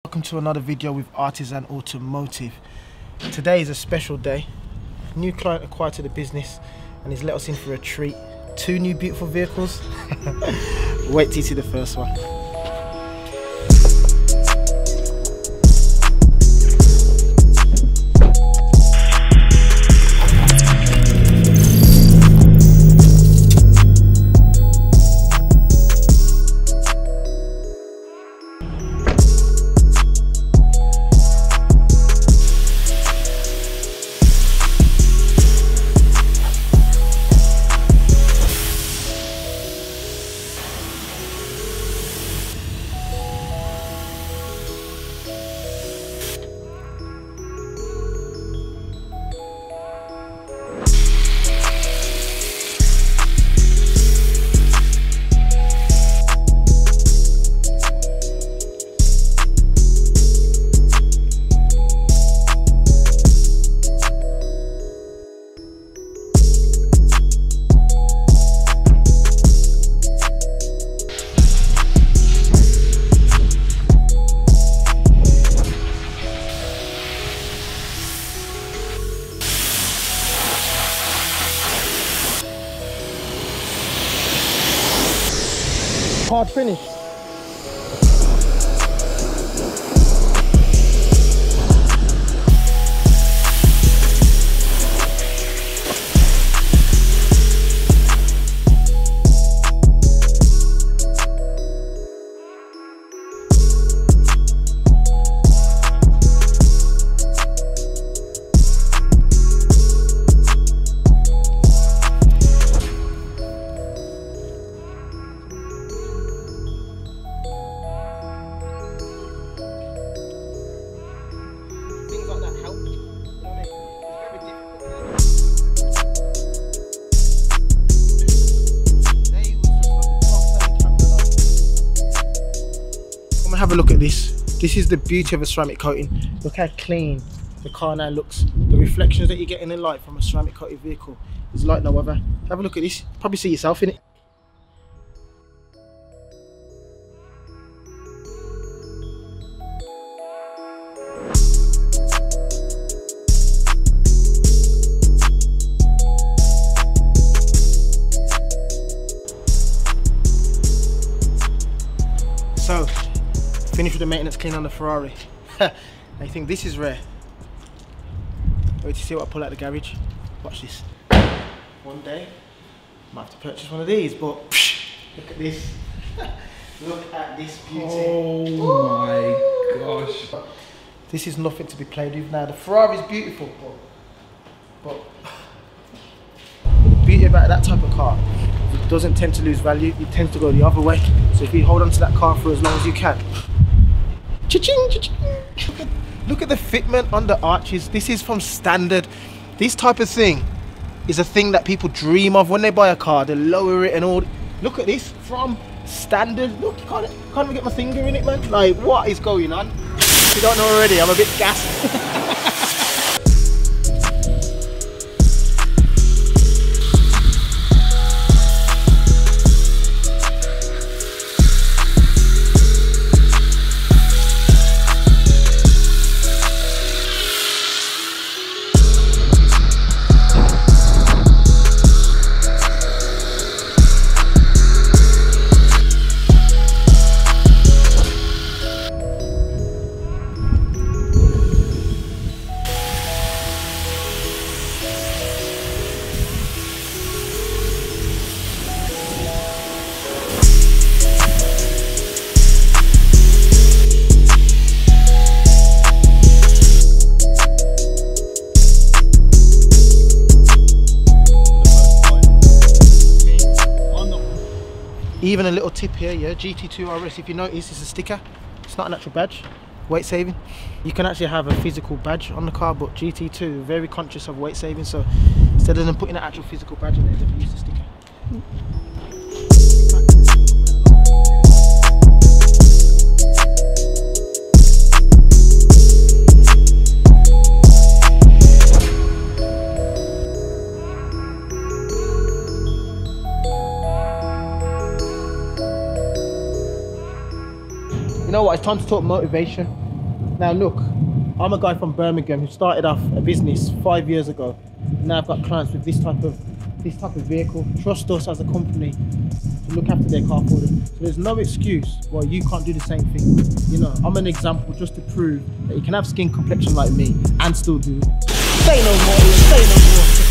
Welcome to another video with Artisan Automotive. Today is a special day. New client acquired to the business and he's let us in for a treat. Two new beautiful vehicles. Wait till you see the first one. Hard finish. Have a look at this. This is the beauty of a ceramic coating. Look how clean the car now looks. The reflections that you get in the light from a ceramic coated vehicle is like no other. Have a look at this. Probably see yourself in it. So finish with the maintenance clean on the Ferrari. I think this is rare. Wait to see what I pull out of the garage. Watch this. One day, I might have to purchase one of these, but look at this. Look at this beauty. Oh my gosh. This is nothing to be played with now. The Ferrari is beautiful, but the beauty about that type of car, it doesn't tend to lose value, it tends to go the other way. So if you hold on to that car for as long as you can, cha-ching, cha-ching. Look at the fitment on the arches. This is from standard. This type of thing is a thing that people dream of when they buy a car. They lower it and all. Look at this from standard. Look, can't even get my finger in it, man. Like, what is going on? If you don't know already, I'm a bit gassed. Even a little tip here, yeah, GT2RS, if you notice, it's a sticker. It's not an actual badge. Weight saving. You can actually have a physical badge on the car, but GT2, very conscious of weight saving, so instead of them putting an actual physical badge in there, they've used a sticker. You know what, it's time to talk motivation. Now look, I'm a guy from Birmingham who started off a business 5 years ago. Now I've got clients with this type of vehicle. Trust us as a company to look after their car for them. So there's no excuse why you can't do the same thing. You know, I'm an example just to prove that you can have skin complexion like me and still do. Say no more, say no more.